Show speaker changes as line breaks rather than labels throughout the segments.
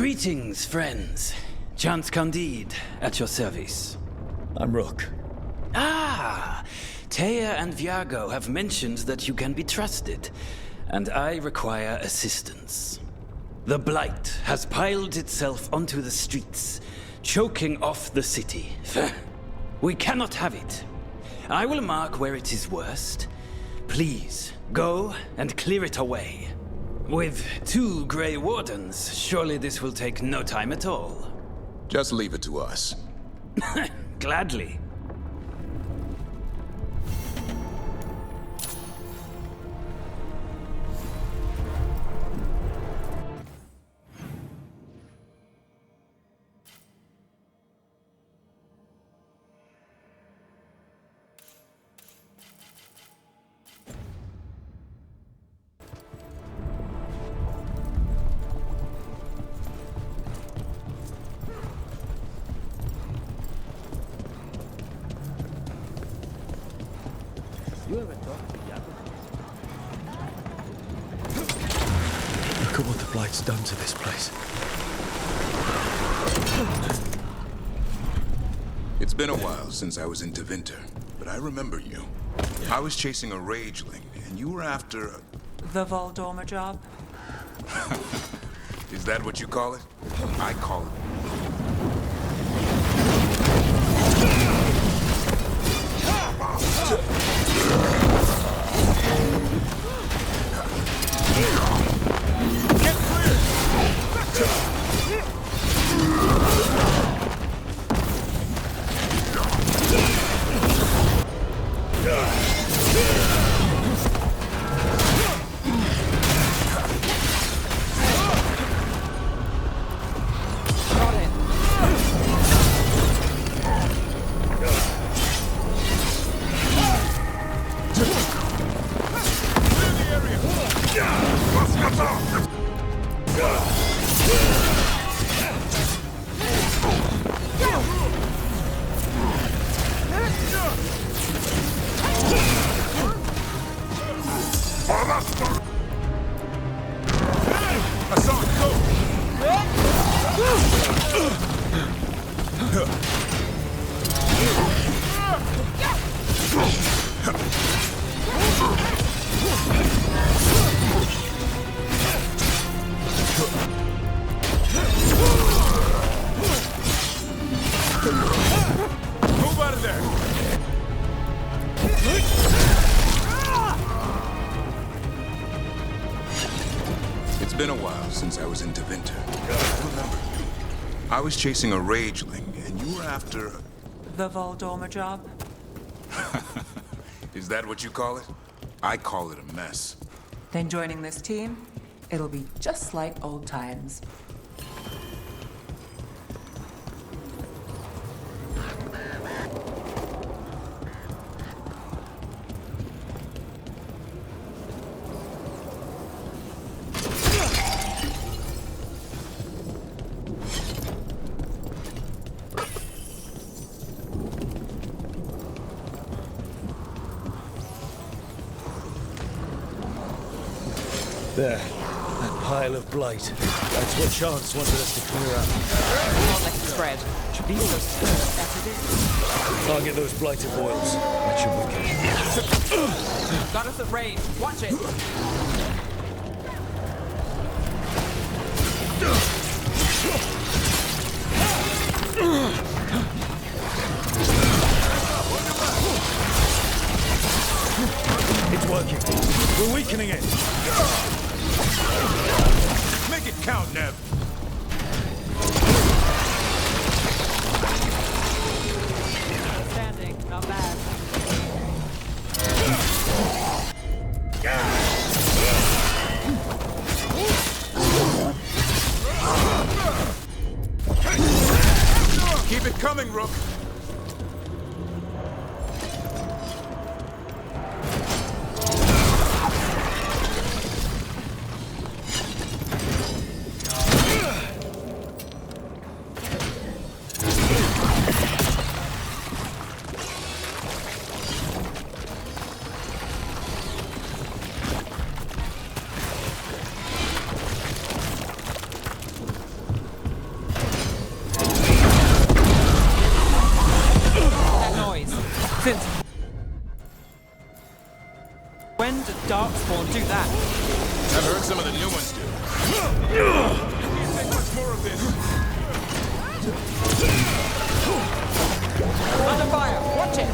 Greetings, friends. Chance Candide, at your service.
I'm Rook.
Ah! Taya and Viago have mentioned that you can be trusted, and I require assistance. The Blight has piled itself onto the streets, choking off the city. We cannot have it. I will mark where it is worst. Please, go and clear it away. With 2 Grey Wardens, surely this will take no time at all.
Just leave it to us.
Gladly.
Look at what the Blight's done to this place.
It's been a while since I was in Tevinter, but I remember you. I was chasing a rageling, and you were after a...
The Voldorma job?
Is that what you call it? I call it... Get clear! Move out of there! It's been a while since I was in Tevinter. I remember you. I was chasing a rageling, and you were after...
The Voldorma job?
Is that what you call it? I call it a mess.
Then joining this team, it'll be just like old times.
There. That pile of blight. That's what Chance wanted us to clear up.
Not like the spread. Should be so smooth as it is.
Target those blighted boils. That should be good.
Got us at range. Watch it.
It's working. We're weakening it.
Make it count, Nev.
Standing. Not bad.
Keep it coming, Rook.
and Darkspawn do that.
I've heard some of the new ones do. Can't take much more of this.
Under fire! Watch it!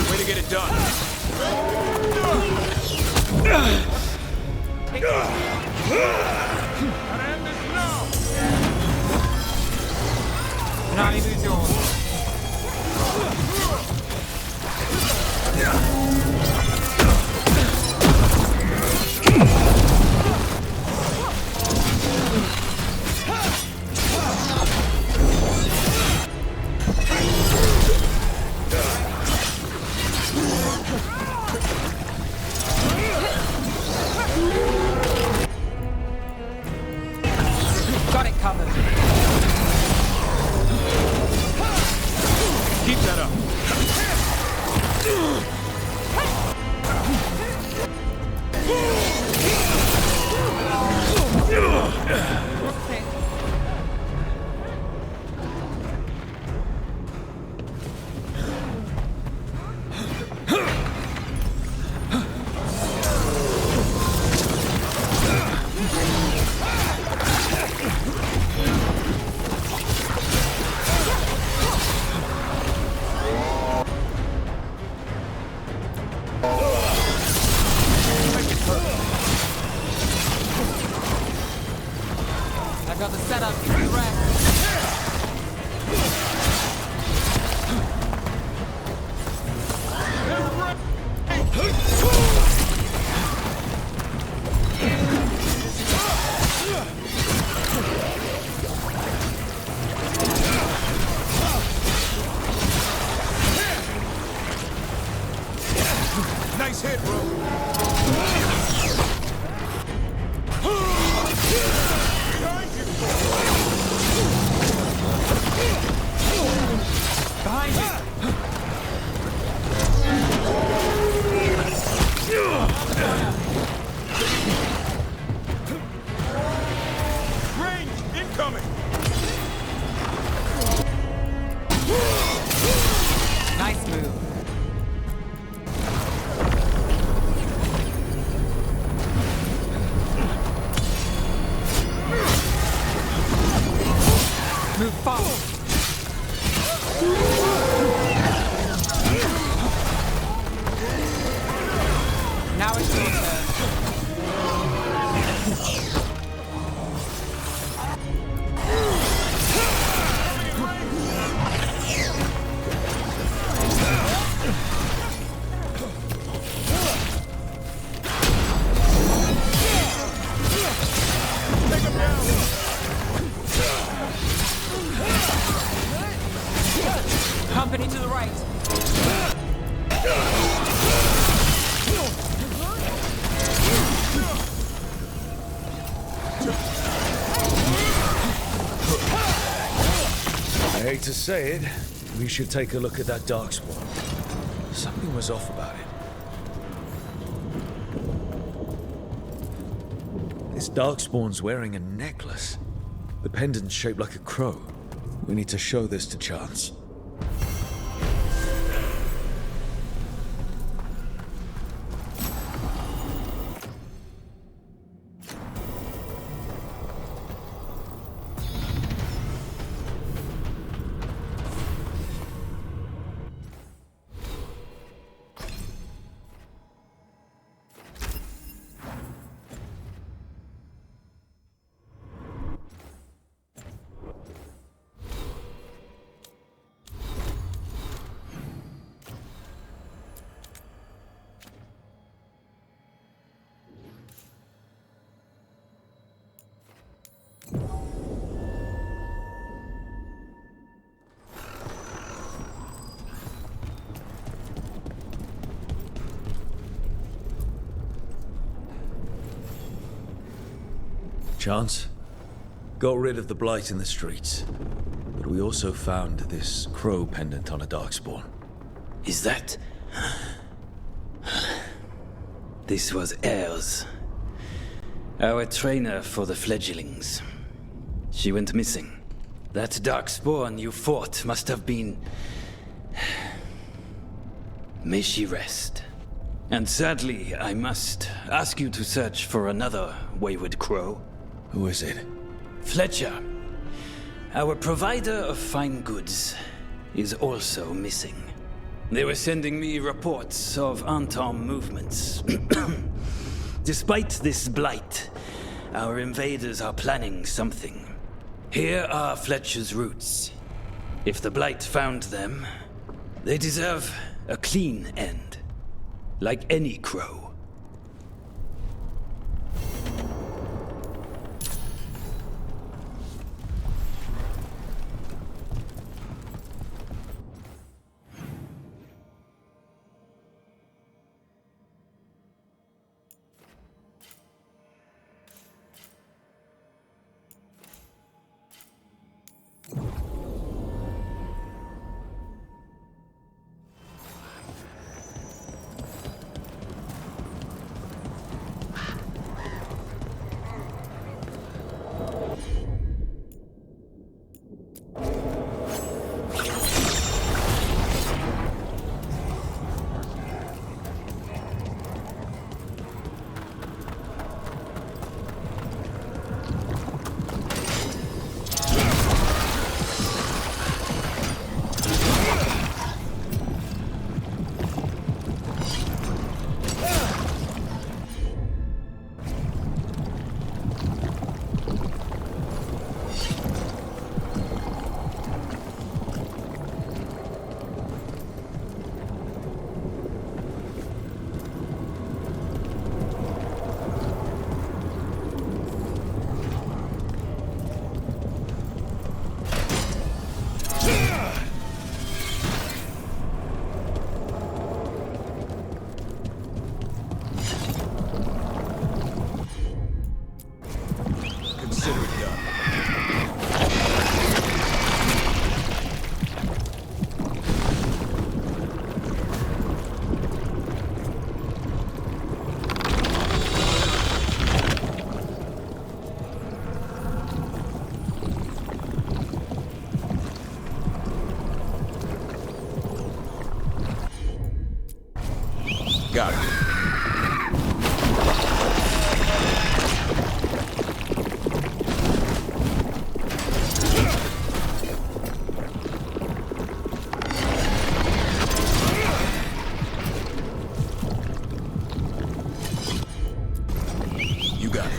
Way to get it done.
Now he moves yours. Got it covered.
Keep that up.
I got the setup correct.
Nice hit, bro.
Behind you.
Range incoming.
Nice move. Move fast. Now it's your turn.
Take him down.
Company to the right.
I hate to say it, we should take a look at that Darkspawn. Something was off about it. This Darkspawn's wearing a necklace. The pendant's shaped like a crow. We need to show this to Chance. Chance? Got rid of the blight in the streets. But we also found this crow pendant on a Darkspawn.
Is that... This was ours. Our trainer for the fledglings. She went missing. That darkspawn you fought must have been... May she rest. And sadly, I must ask you to search for another wayward crow.
Who is it?
Fletcher, our provider of fine goods, is also missing. They were sending me reports of Anton movements. Despite this blight, our invaders are planning something. Here are Fletcher's roots. If the blight found them, they deserve a clean end, like any crow.
Got it. You got it.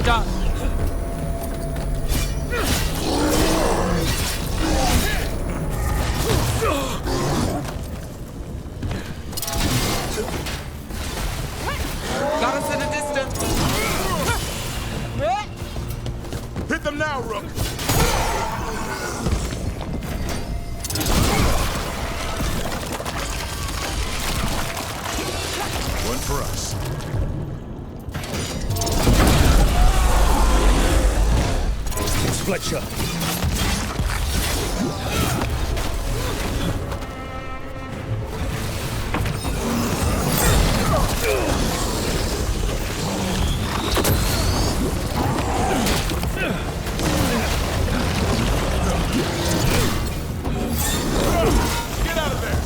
done. Got us in a distance.
Hit them now, Rook! One for us.
It's Fletcher.
Get out of there!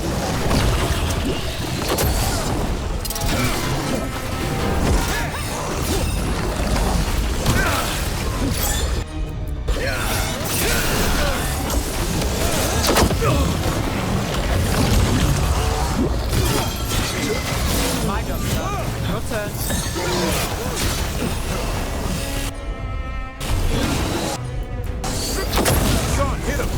My job, sir. Your turn.
Sean, hit him!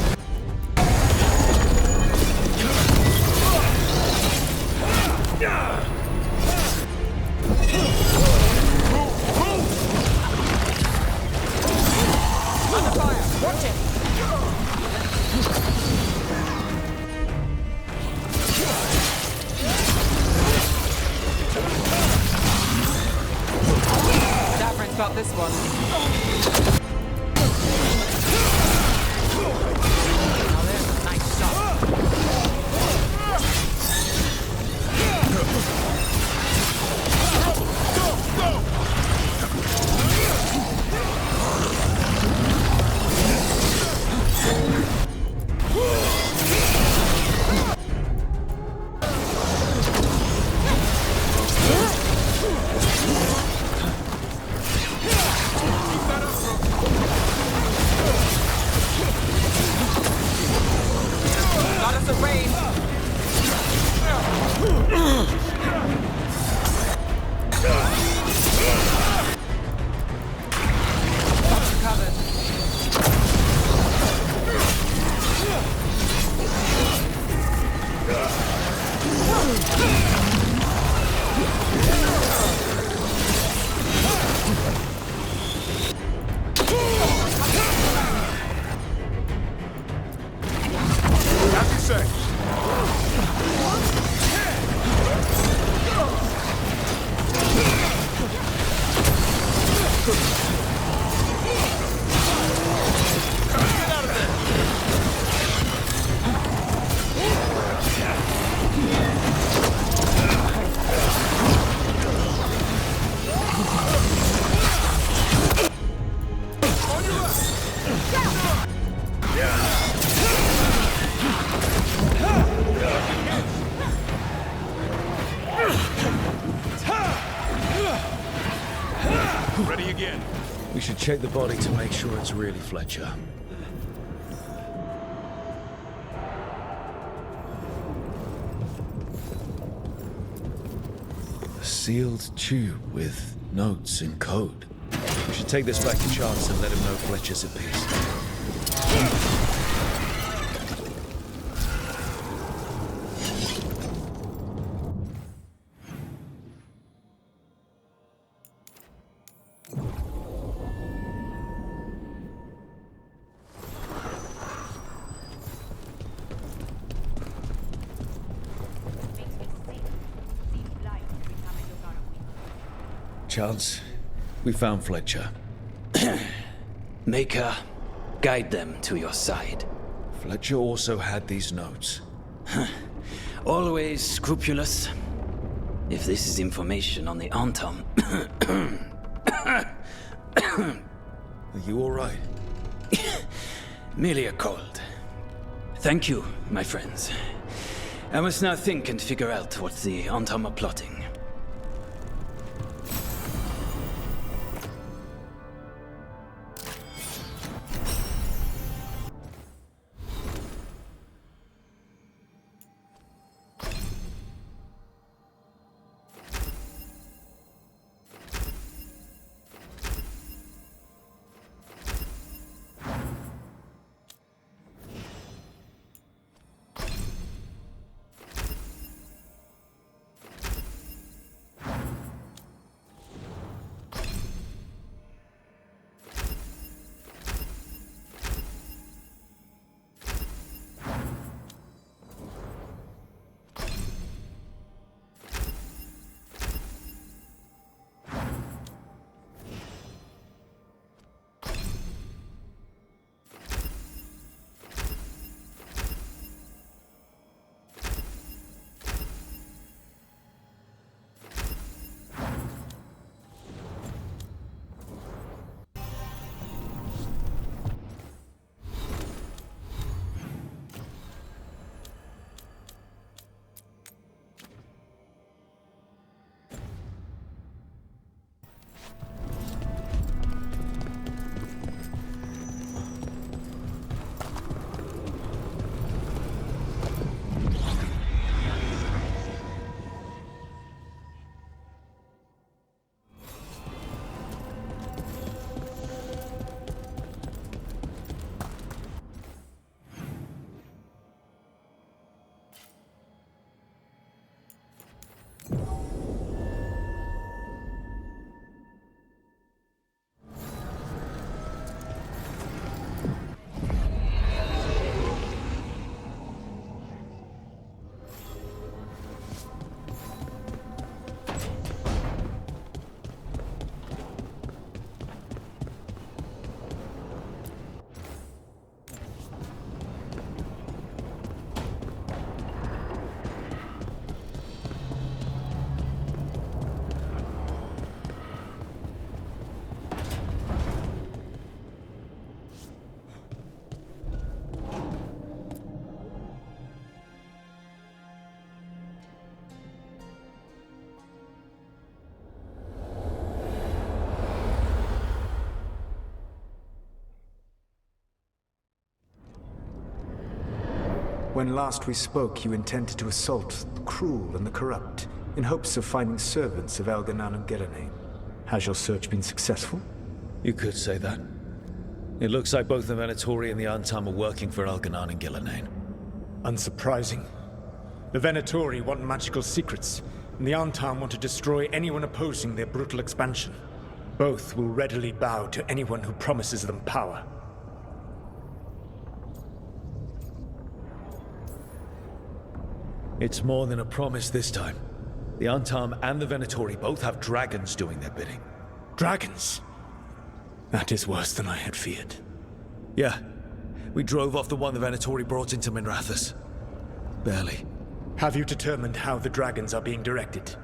Under fire. Watch it. Davrin's got this one. Now there's a nice shot. Got us a range. Got you covered.
As you say. Get out of there! On your left! Ready again.
We should check the body to make sure it's really Fletcher. A sealed tube with notes and code. We should take this back to Chance and let him know Fletcher's at peace. Chance, we found Fletcher.
Maker, guide them to your side.
Fletcher also had these notes.
Always scrupulous. If this is information on the Antom.
Are you all right?
Merely a cold. Thank you, my friends. I must now think and figure out what the Antom are plotting.
When last we spoke, you intended to assault the cruel and the corrupt, in hopes of finding servants of Elganan and Gillenane. Has your search been successful?
You could say that. It looks like both the Venatori and the Antam are working for Elganan and Gillenane.
Unsurprising. The Venatori want magical secrets, and the Antam want to destroy anyone opposing their brutal expansion. Both will readily bow to anyone who promises them power.
It's more than a promise this time. The Antam and the Venatori both have dragons doing their bidding.
Dragons? That is worse than I had feared.
Yeah. We drove off the one the Venatori brought into Minrathous. Barely.
Have you determined how the dragons are being directed?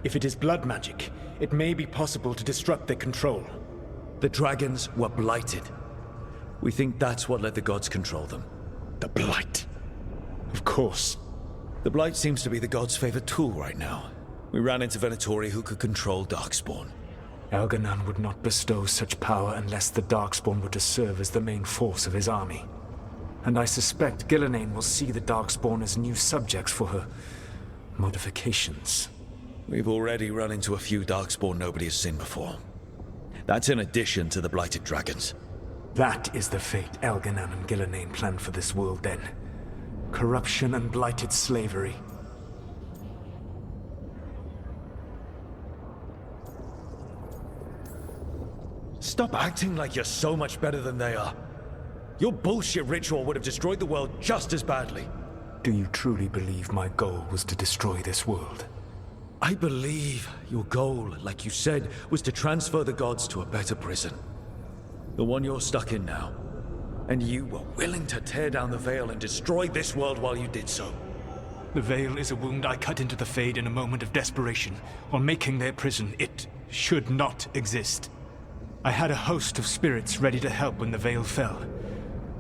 If it is blood magic, it may be possible to disrupt their control.
The dragons were blighted. We think that's what let the gods control them.
The Blight. Of course.
The Blight seems to be the gods' favorite tool right now. We ran into Venatori who could control Darkspawn.
Elganan would not bestow such power unless the Darkspawn were to serve as the main force of his army. And I suspect Gillenane will see the Darkspawn as new subjects for her modifications.
We've already run into a few Darkspawn nobody has seen before. That's in addition to the blighted dragons.
That is the fate Elganan and Gillenane planned for this world then. Corruption and blighted slavery.
Stop acting like you're so much better than they are. Your bullshit ritual would have destroyed the world just as badly.
Do you truly believe my goal was to destroy this world?
I believe your goal, like you said, was to transfer the gods to a better prison. The one you're stuck in now. And you were willing to tear down the Veil and destroy this world while you did so.
The Veil is a wound I cut into the Fade in a moment of desperation, while making their prison. It should not exist. I had a host of spirits ready to help when the Veil fell.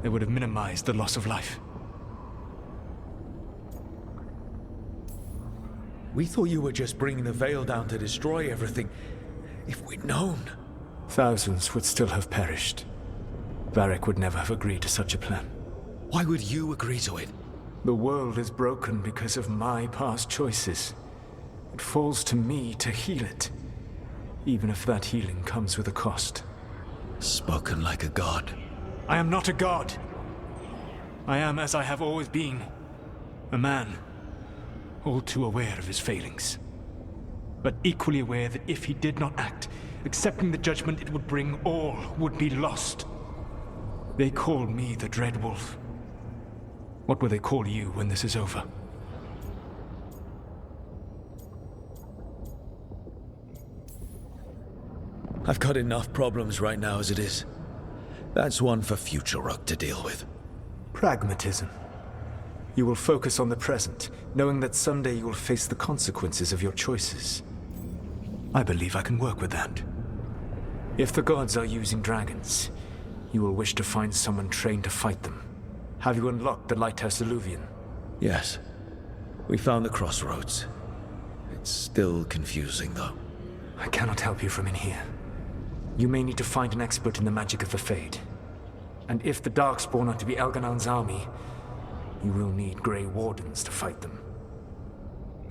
They would have minimized the loss of life.
We thought you were just bringing the Veil down to destroy everything. If we'd known...
Thousands would still have perished. Varric would never have agreed to such a plan.
Why would you agree to it?
The world is broken because of my past choices. It falls to me to heal it, even if that healing comes with a cost.
Spoken like a god.
I am not a god. I am as I have always been. A man, all too aware of his failings. But equally aware that if he did not act, accepting the judgment it would bring, all would be lost. They call me the Dread Wolf. What will they call you when this is over?
I've got enough problems right now as it is. That's one for future Rook to deal with.
Pragmatism. You will focus on the present, knowing that someday you will face the consequences of your choices. I believe I can work with that. If the gods are using dragons, you will wish to find someone trained to fight them. Have you unlocked the Lighthouse Illuvian?
Yes. We found the crossroads. It's still confusing, though.
I cannot help you from in here. You may need to find an expert in the magic of the Fade. And if the Darkspawn are to be Elganan's army, you will need Grey Wardens to fight them.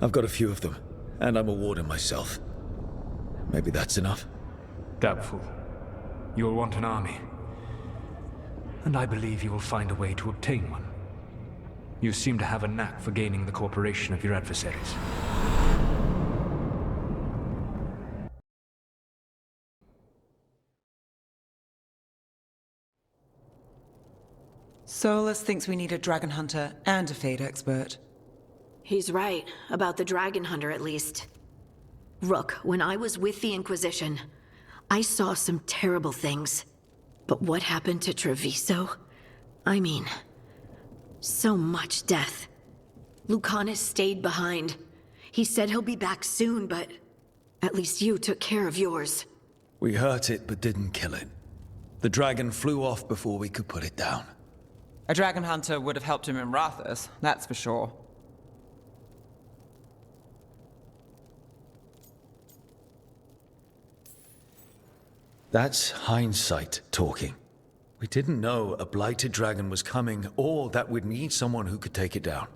I've got a few of them, and I'm a warden myself. Maybe that's enough?
Doubtful. You will want an army. And I believe you will find a way to obtain one. You seem to have a knack for gaining the cooperation of your adversaries.
Solus thinks we need a dragon hunter and a Fade expert.
He's right, about the dragon hunter at least. Rook, when I was with the Inquisition, I saw some terrible things. But what happened to Treviso? I mean, so much death. Lucanus stayed behind. He said he'll be back soon, but at least you took care of yours.
We hurt it, but didn't kill it. The dragon flew off before we could put it down.
A dragon hunter would have helped him in Rathus, that's for sure.
That's hindsight talking. We didn't know a blighted dragon was coming, or that we'd need someone who could take it down.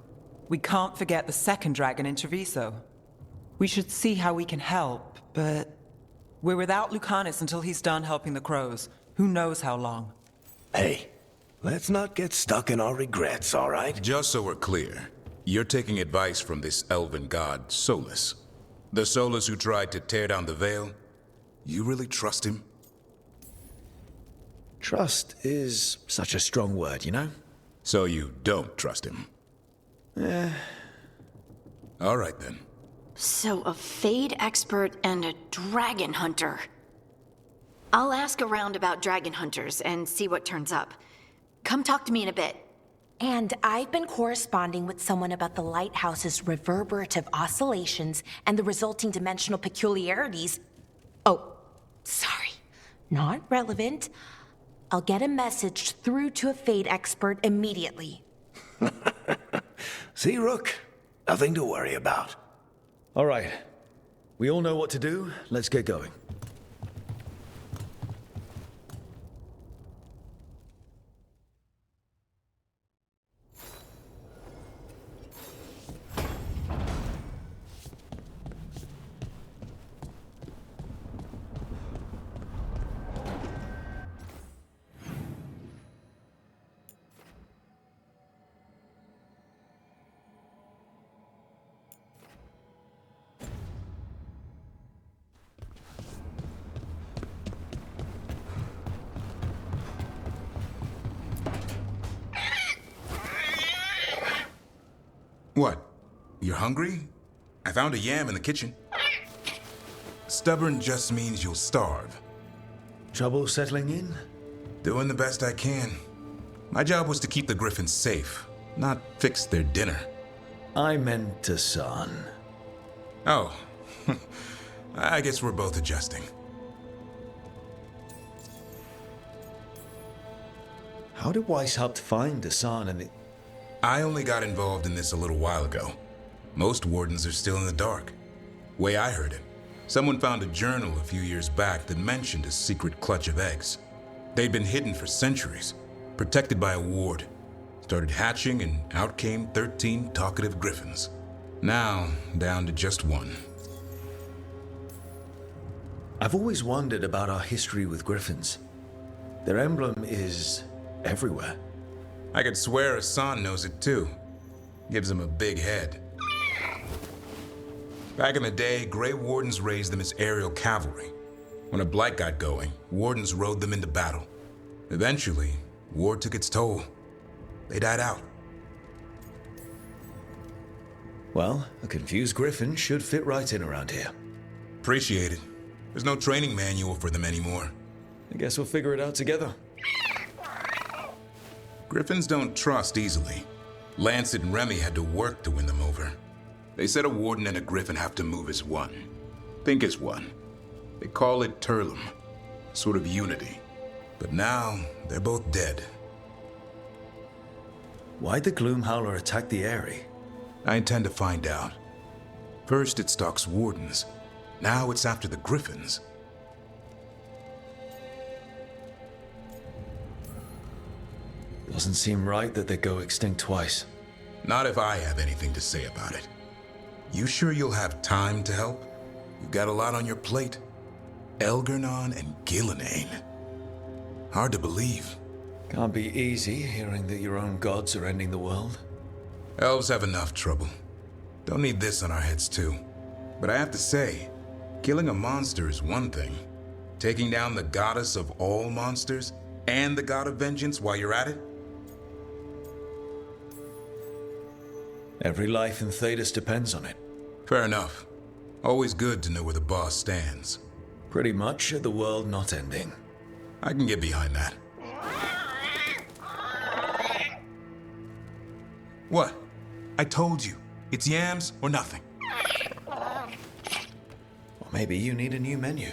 We can't forget the second dragon in Treviso. We should see how we can help, but we're without Lucanus until he's done helping the crows. Who knows how long?
Hey, let's not get stuck in our regrets, all right?
Just so we're clear, you're taking advice from this elven god, Solus. The Solus who tried to tear down the Veil? You really trust him?
Trust is such a strong word, you know?
So you don't trust him? All right then.
So a Fade expert and a dragon hunter. I'll ask around about dragon hunters and see what turns up. Come talk to me in a bit.
And I've been corresponding with someone about the lighthouse's reverberative oscillations and the resulting dimensional peculiarities. Oh, sorry. Not relevant. I'll get a message through to a Fade expert immediately.
See, Rook? Nothing to worry about.
All right. We all know what to do. Let's get going.
What? You're hungry? I found a yam in the kitchen. Stubborn just means you'll starve.
Trouble settling in?
Doing the best I can. My job was to keep the Griffins safe, not fix their dinner.
I meant a son.
Oh, I guess we're both adjusting.
How did Weishaupt find Hassan and the...
I only got involved in this a little while ago. Most wardens are still in the dark. Way I heard it, someone found a journal a few years back that mentioned a secret clutch of eggs. They'd been hidden for centuries, protected by a ward. Started hatching and out came 13 talkative griffins. Now, down to just one.
I've always wondered about our history with griffins. Their emblem is everywhere.
I could swear Hassan knows it too. Gives him a big head. Back in the day, Grey Wardens raised them as aerial cavalry. When a blight got going, Wardens rode them into battle. Eventually, war took its toll. They died out.
Well, a confused griffin should fit right in around here.
Appreciate it. There's no training manual for them anymore.
I guess we'll figure it out together.
Griffins don't trust easily. Lancet and Remy had to work to win them over. They said a warden and a griffin have to move as one. Think as one. They call it Turlum, sort of unity. But now, they're both dead.
Why'd the Gloomhowler attack the Eyrie?
I intend to find out. First it stalks wardens. Now it's after the griffins.
Doesn't seem right that they go extinct twice.
Not if I have anything to say about it. You sure you'll have time to help? You've got a lot on your plate. Elgernon and Gillenane. Hard to believe.
Can't be easy hearing that your own gods are ending the world.
Elves have enough trouble. Don't need this on our heads too. But I have to say, killing a monster is one thing. Taking down the goddess of all monsters and the god of vengeance while you're at it?
Every life in Thedas depends on it.
Fair enough. Always good to know where the boss stands.
Pretty much the world not ending.
I can get behind that. What? I told you. It's yams or nothing.
Or maybe you need a new menu.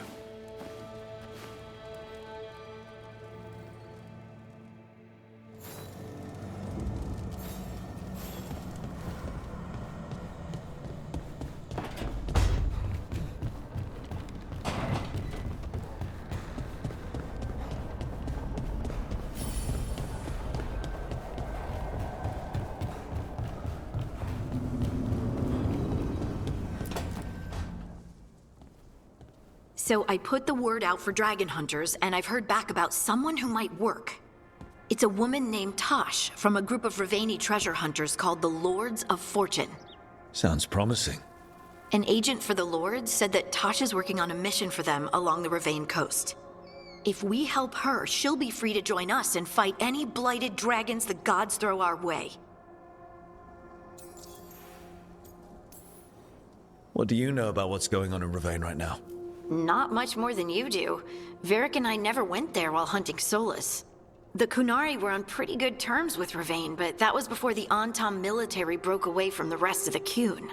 So I put the word out for dragon hunters, and I've heard back about someone who might work. It's a woman named Tosh from a group of Ravani treasure hunters called the Lords of Fortune.
Sounds promising.
An agent for the Lords said that Tosh is working on a mission for them along the Ravane coast. If we help her, she'll be free to join us and fight any blighted dragons the gods throw our way.
What do you know about what's going on in Ravane right now?
Not much more than you do. Varric and I never went there while hunting Solus. The Kunari were on pretty good terms with Ravane, but that was before the Antam military broke away from the rest of the Kun.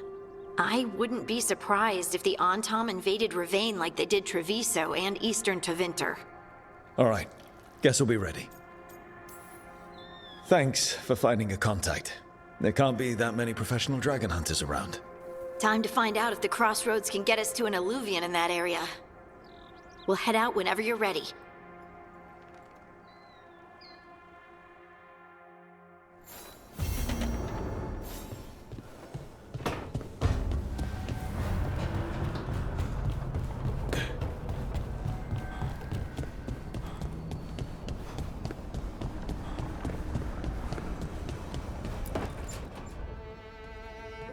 I wouldn't be surprised if the Antam invaded Ravane like they did Treviso and Eastern Tevinter.
All right, guess we'll be ready. Thanks for finding a contact. There can't be that many professional dragon hunters around.
Time to find out if the crossroads can get us to an alluvion in that area. We'll head out whenever you're ready.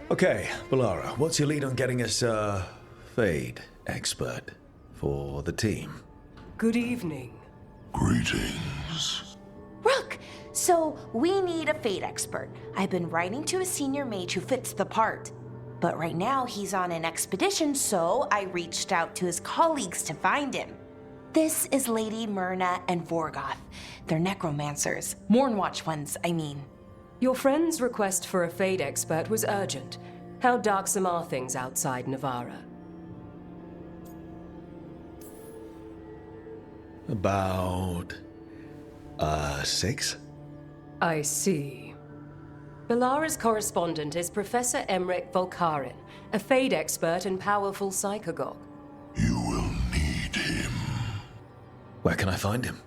Okay, Balara, what's your lead on getting us a Fade expert for the team?
Good evening.
Greetings.
Rook, so we need a Fate expert. I've been writing to a senior mage who fits the part. But right now he's on an expedition, so I reached out to his colleagues to find him. This is Lady Myrna and Vorgoth. They're necromancers. Mournwatch ones, I mean.
Your friend's request for a Fade expert was urgent. How darksome are things outside Navarra?
About... 6?
I see. Balara's correspondent is Professor Emmerich Volkarin, a Fade expert and powerful psychagogue.
You will need him.
Where can I find him?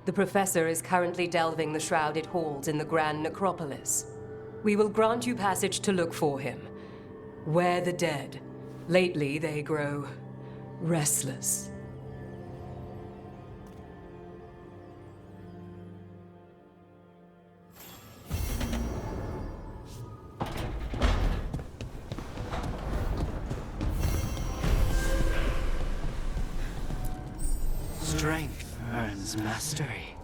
The Professor is currently delving the shrouded halls in the Grand Necropolis. We will grant you passage to look for him. Where the dead. Lately they grow restless.
Strength earns mastery.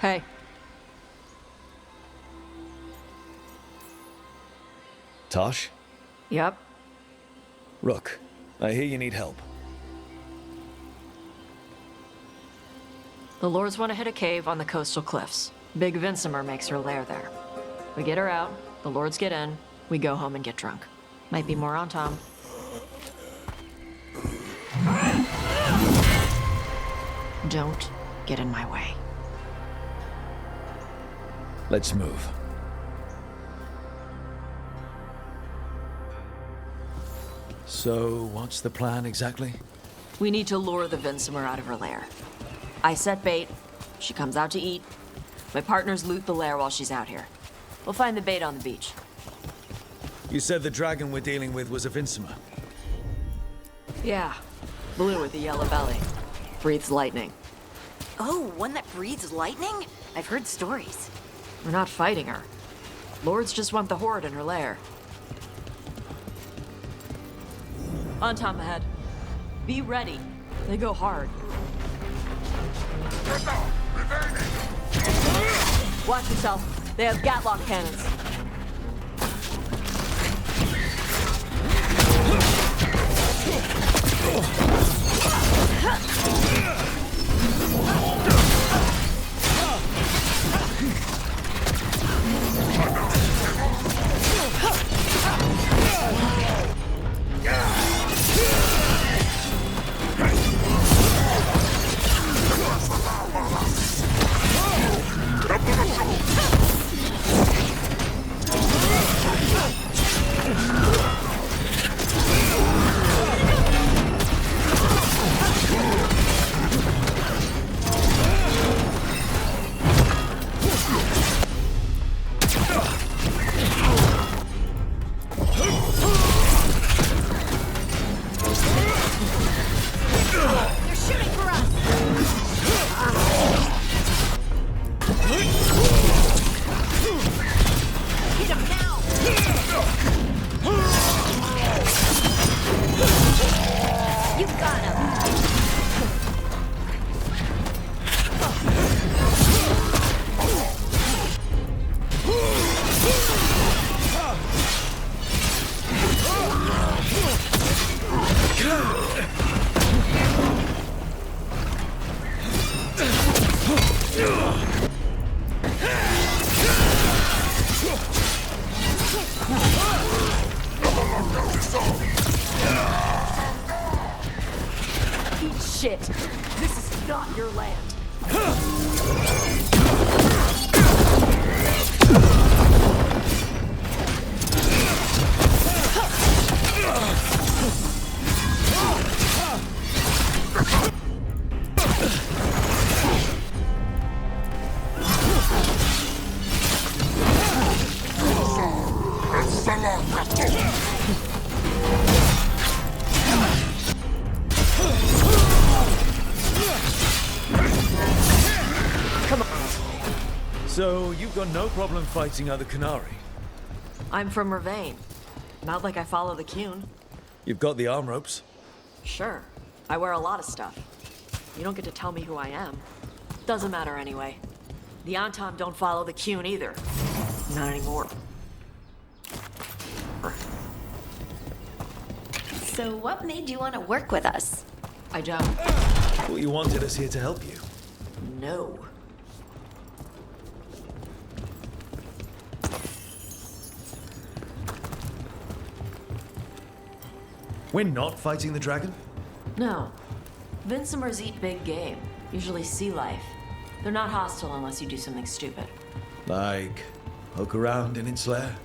Hey.
Tosh?
Yep.
Rook, I hear you need help.
The Lords want to hit a cave on the coastal cliffs. Big Vincimer makes her lair there. We get her out, the Lords get in, we go home and get drunk. Might be more on Tom. Don't get in my way.
Let's move. So, what's the plan exactly?
We need to lure the Vinsomer out of her lair. I set bait. She comes out to eat. My partners loot the lair while she's out here. We'll find the bait on the beach.
You said the dragon we're dealing with was a Vinsomer.
Yeah. Blue with a yellow belly. Breathes lightning.
Oh, one that breathes lightning? I've heard stories.
We're not fighting her. Lords just want the horde in her lair. On top ahead. Be ready. They go hard. Watch yourself. They have Gatlock cannons. Eat shit. This is not your land.
So, you've got no problem fighting other Canary?
I'm from Mervain. Not like I follow the Qun.
You've got the arm ropes?
Sure. I wear a lot of stuff. You don't get to tell me who I am. Doesn't matter anyway. The Antom don't follow the Qun either. Not anymore.
So what made you want to work with us?
I don't.
Well, you wanted us here to help you.
No.
We're not fighting the dragon?
No. Vinsomers eat big game, usually sea life. They're not hostile unless you do something stupid.
Like, poke around in its lair?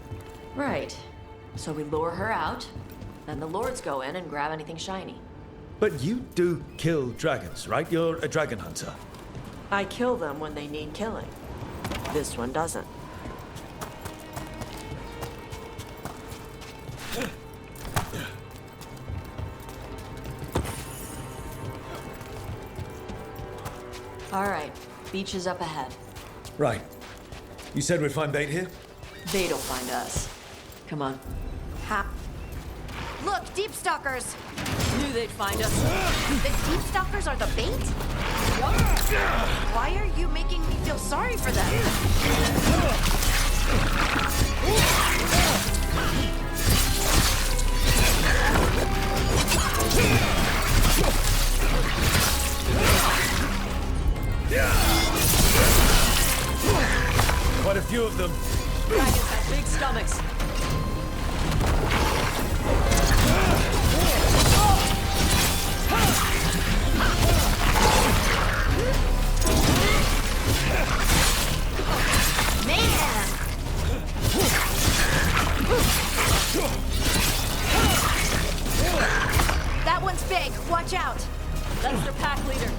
Right. So we lure her out, then the lords go in and grab anything shiny.
But you do kill dragons, right? You're a dragon hunter.
I kill them when they need killing. This one doesn't. All right, beach is up ahead.
Right. You said we'd find bait here?
They don't find us. Come on.
Ha. Look, deep stalkers!
Knew they'd find us.
The deep stalkers are the bait? Why are you making me feel sorry for them?
Quite a few of them.
Dragons have big stomachs. That's their pack leader.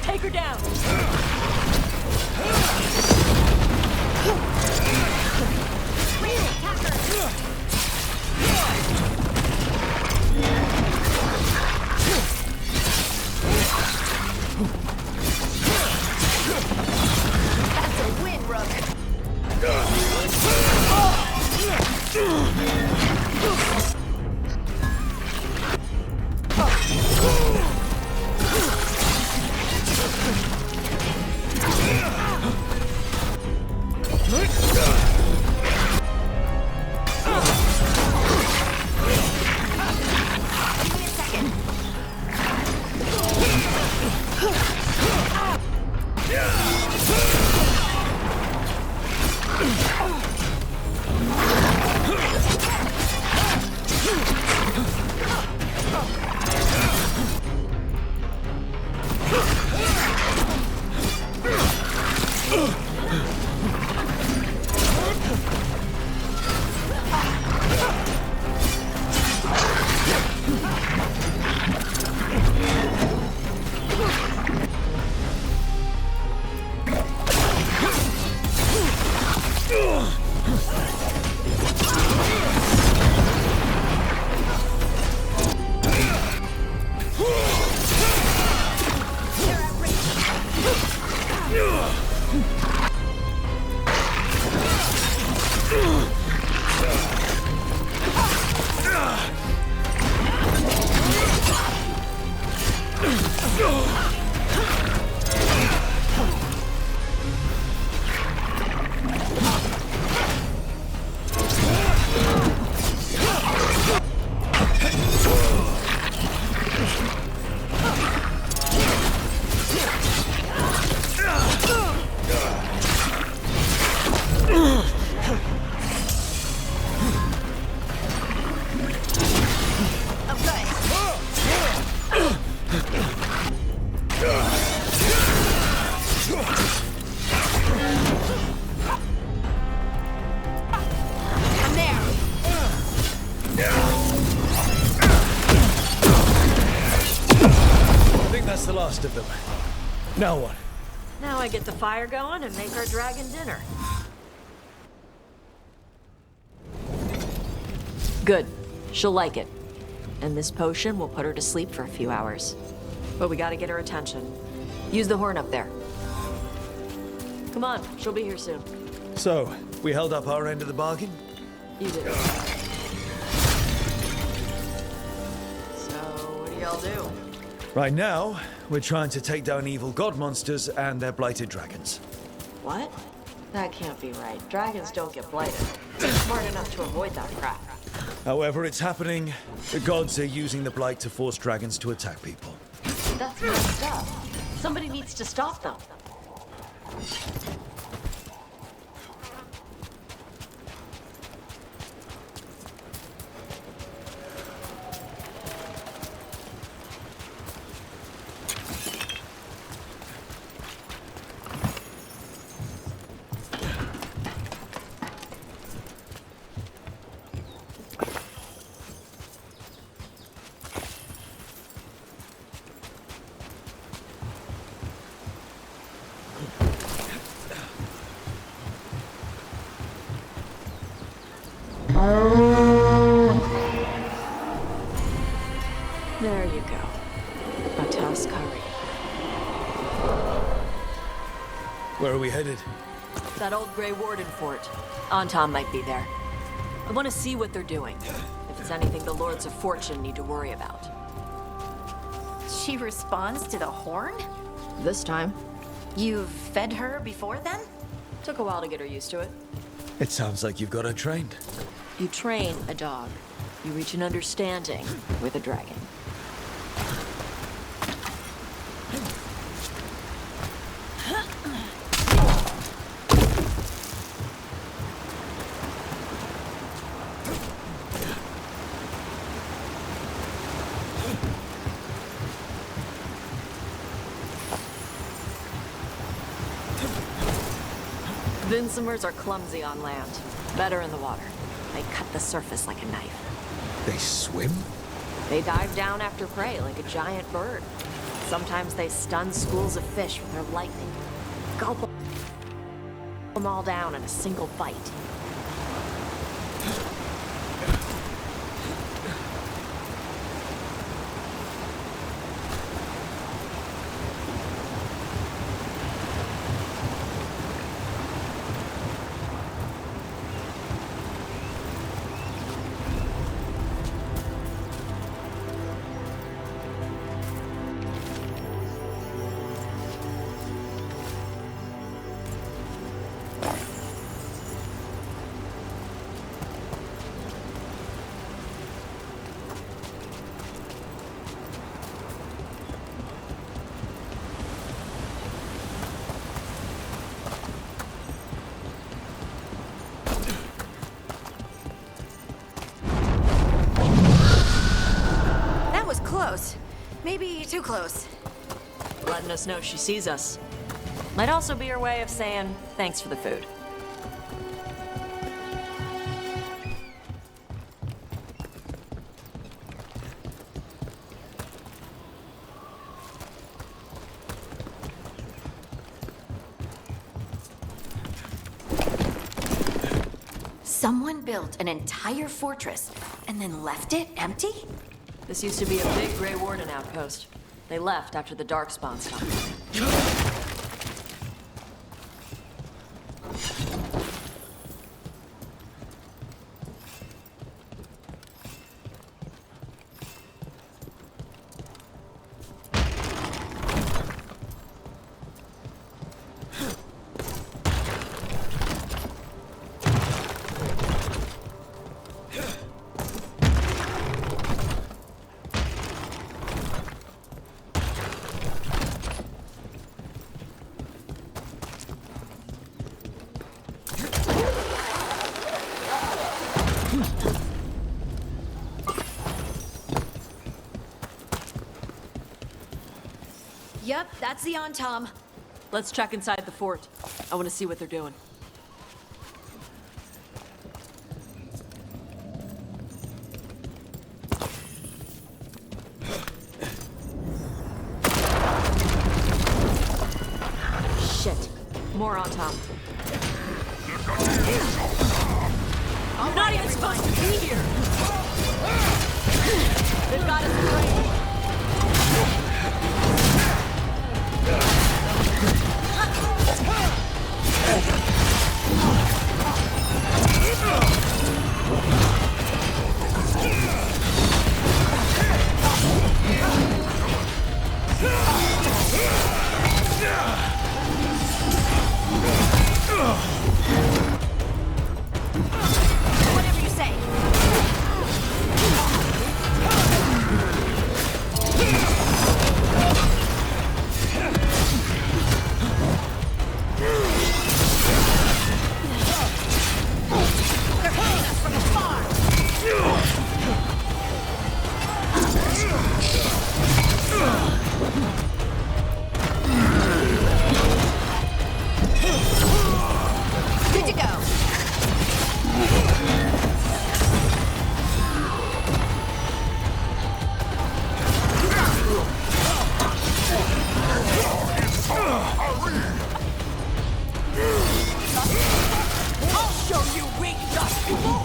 Take her down.
That's a win, Rook.
The last of them. Now what?
Now I get the fire going and make our dragon dinner. Good. She'll like it. And this potion will put her to sleep for a few hours. But we gotta get her attention. Use the horn up there. Come on, she'll be here soon.
So, we held up our end of the bargain?
You did. So, what do y'all do?
Right now, we're trying to take down evil god monsters and their blighted dragons.
What? That can't be right. Dragons don't get blighted. They're smart enough to avoid that crap.
However it's happening, the gods are using the blight to force dragons to attack people.
That's messed up. Somebody needs to stop them. There you go. A toss curry.
Where are we headed?
That old Grey Warden fort. Anton might be there. I want to see what they're doing. If it's anything the Lords of Fortune need to worry about.
She responds to the horn?
This time.
You've fed her before then?
Took a while to get her used to it.
It sounds like you've got her trained.
You train a dog. You reach an understanding with a dragon. Vincimers are clumsy on land, better in the water. They cut the surface like a knife.
They swim?
They dive down after prey like a giant bird. Sometimes they stun schools of fish with their lightning. Gulp them all down in a single bite.
Close. Maybe too close.
Letting us know she sees us. Might also be her way of saying thanks for the food.
Someone built an entire fortress and then left it empty?
This used to be a big Grey Warden outpost. They left after the Darkspawn stopped.
Yep, that's the on-tom.
Let's check inside the fort. I want to see what they're doing. Shit. More on top. I'm not even supposed to be here! They've got us afraid.
Whatever you say. They're hitting us from afar. Good to go. I'll show you weak dust people.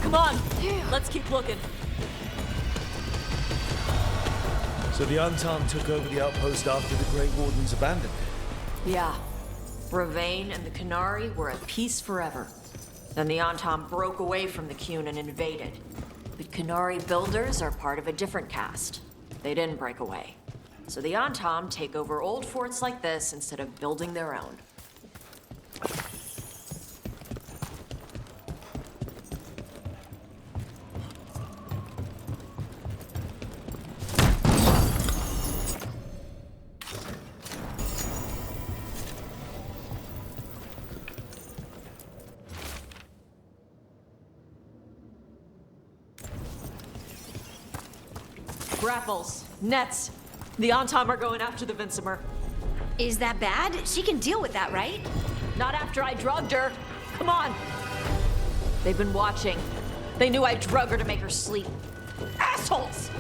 Come on, let's keep looking.
So the Untom took over the outpost after the Grey Wardens abandoned it?
Yeah. Ravane and the Canary were at peace forever. Then the Untom broke away from the Qun and invaded. But Canary builders are part of a different caste. They didn't break away. So the Antom take over old forts like this instead of building their own. Grapples, nets. The Antom are going after the Vincimer.
Is that bad? She can deal with that, right?
Not after I drugged her. Come on. They've been watching. They knew I drug her to make her sleep. Assholes!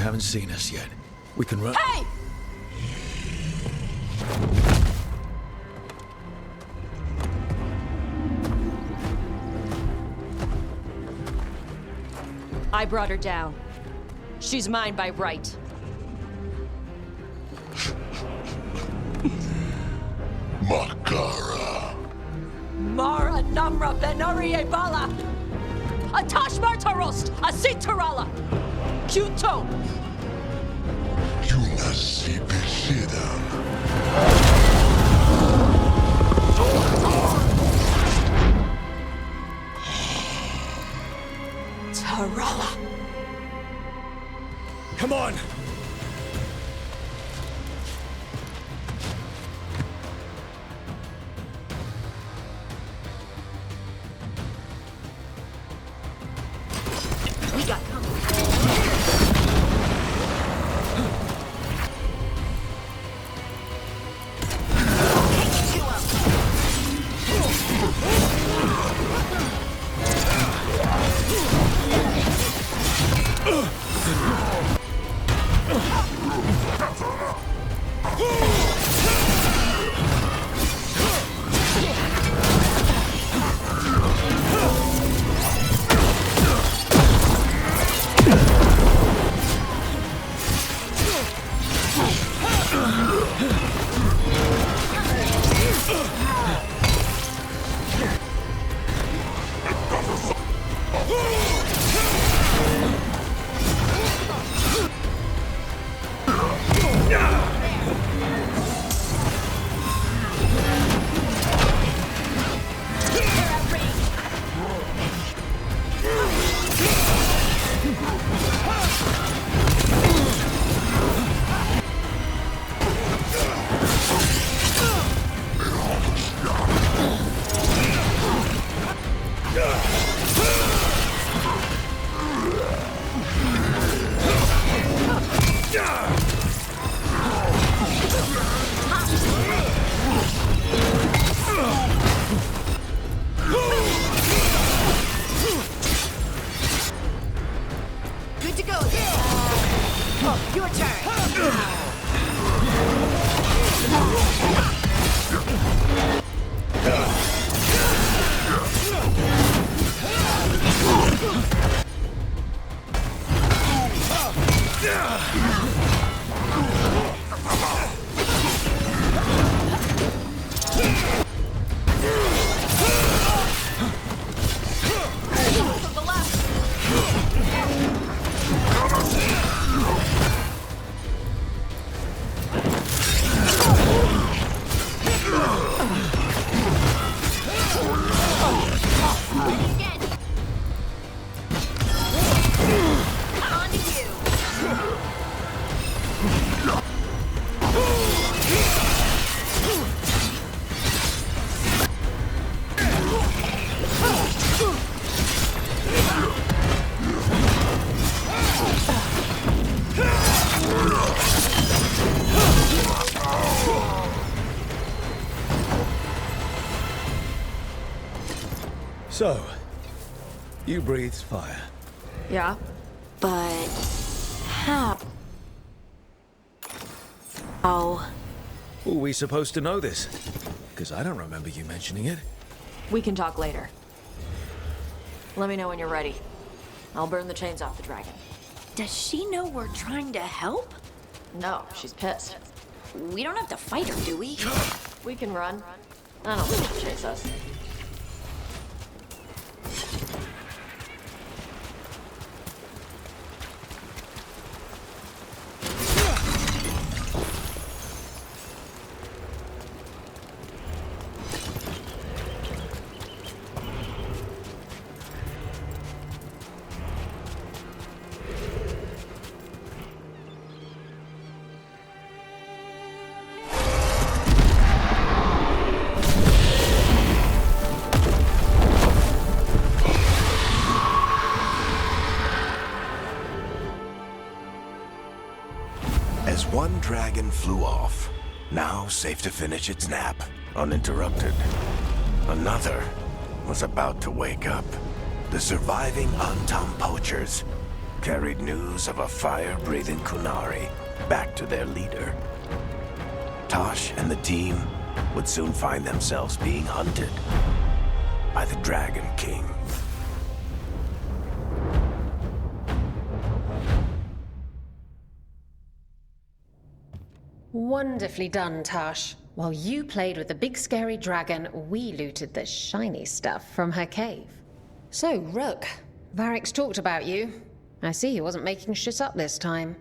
haven't seen us yet. We can run.
Hey!
I brought her down. She's mine by right.
Makara.
Mara Namra Benarie Bala! Atash Martarost! Asitarala! Kyuto!
Yunasi Bishida.
Tarala!
Come on!
We got company. Good to go. Oh, your turn.
So, you breathed fire.
Yeah?
But how? Oh.
Were we supposed to know this? Because I don't remember you mentioning it.
We can talk later. Let me know when you're ready. I'll burn the chains off the dragon.
Does she know we're trying to help?
No, she's pissed.
We don't have to fight her, do we?
We can run. I don't think she'll chase us.
As one dragon flew off, now safe to finish its nap, uninterrupted. Another was about to wake up. The surviving Untom poachers, carried news of a fire-breathing Kunari back to their leader. Tosh and the team would soon find themselves being hunted by the Dragon King.
Wonderfully done, Tosh. While you played with the big scary dragon, we looted the shiny stuff from her cave. So, Rook, Varric's talked about you. I see he wasn't making shit up this time.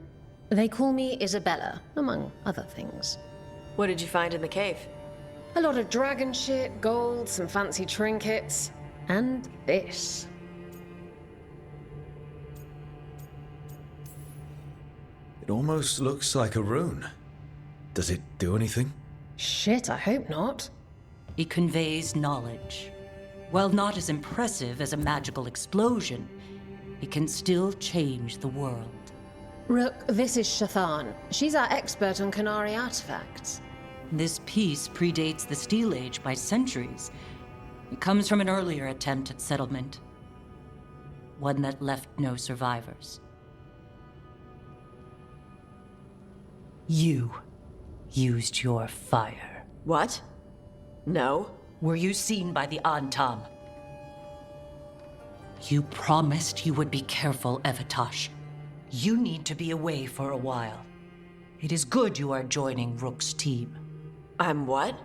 They call me Isabella, among other things.
What did you find in the cave?
A lot of dragon shit, gold, some fancy trinkets, and this.
It almost looks like a rune. Does it do anything?
Shit, I hope not.
It conveys knowledge. While not as impressive as a magical explosion, it can still change the world.
Rook, this is Shathan. She's our expert on Kunari artifacts.
This piece predates the Steel Age by centuries. It comes from an earlier attempt at settlement. One that left no survivors. You used your fire.
What? No.
Were you seen by the Antam? You promised you would be careful, Evatosh. You need to be away for a while. It is good you are joining Rook's team.
I'm what?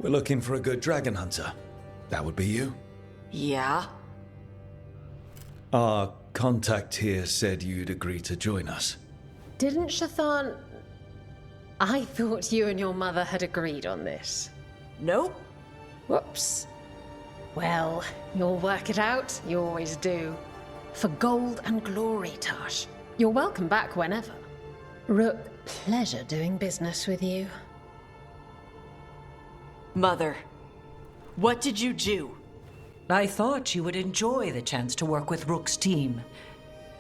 We're looking for a good dragon hunter. That would be you.
Yeah?
Our contact here said you'd agree to join us.
Didn't Shathan... I thought you and your mother had agreed on this.
Nope.
Whoops. Well, you'll work it out. You always do. For gold and glory, Tosh. You're welcome back whenever. Rook, pleasure doing business with you.
Mother, what did you do?
I thought you would enjoy the chance to work with Rook's team.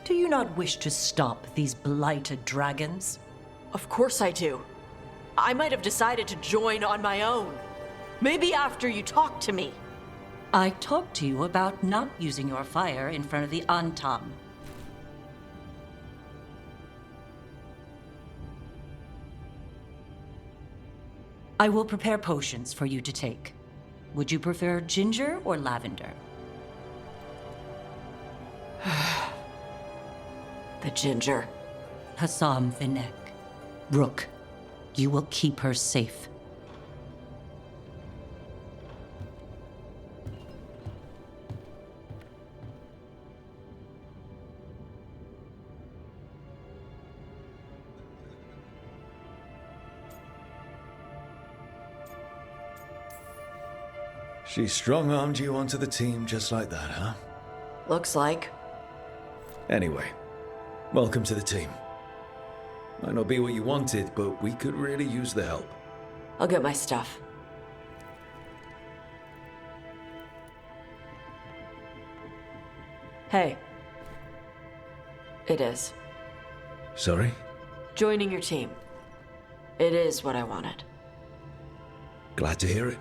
Do you not wish to stop these blighted dragons?
Of course I do. I might have decided to join on my own. Maybe after you talked to me.
I talked to you about not using your fire in front of the Antam. I will prepare potions for you to take. Would you prefer ginger or lavender?
The ginger.
Hassam Vinek. Rook, you will keep her safe.
She strong-armed you onto the team just like that, huh?
Looks like.
Anyway, welcome to the team. Might not be what you wanted, but we could really use the help.
I'll get my stuff. Hey. It is.
Sorry?
Joining your team. It is what I wanted.
Glad to hear it.